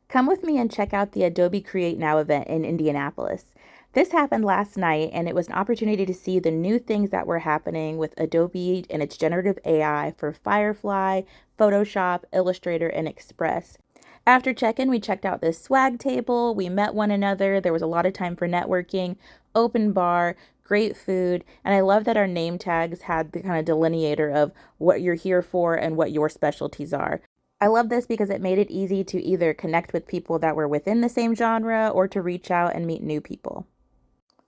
Come with me and check out the Adobe Create Now event in Indianapolis. This happened last night, and it was an opportunity to see the new things that were happening with Adobe and its generative AI for Firefly, Photoshop, Illustrator, and Express. After check-in, we checked out this swag table, we met one another, there was a lot of time for networking, open bar, great food, and I love that our name tags had the kind of delineator of what you're here for and what your specialties are. I love this because it made it easy to either connect with people that were within the same genre or to reach out and meet new people.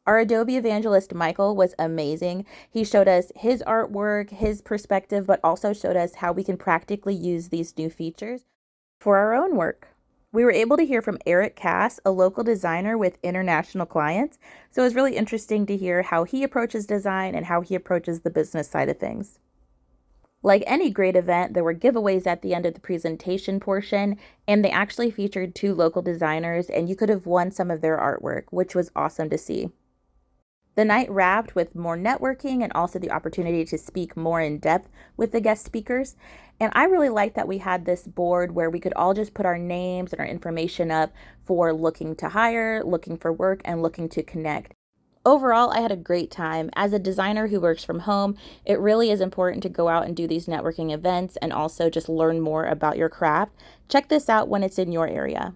Our Adobe evangelist Michael was amazing. He showed us his artwork, his perspective, but also showed us how we can practically use these new features for our own work. We were able to hear from Eric Cass, a local designer with international clients. So it was really interesting to hear how he approaches design and how he approaches the business side of things. Like any great event, there were giveaways at the end of the presentation portion, and they actually featured two local designers, and you could have won some of their artwork, which was awesome to see. The night wrapped with more networking and also the opportunity to speak more in depth with the guest speakers. And I really liked that we had this board where we could all just put our names and our information up for looking to hire, looking for work, and looking to connect. Overall, I had a great time. As a designer who works from home, it really is important to go out and do these networking events and also just learn more about your craft. Check this out when it's in your area.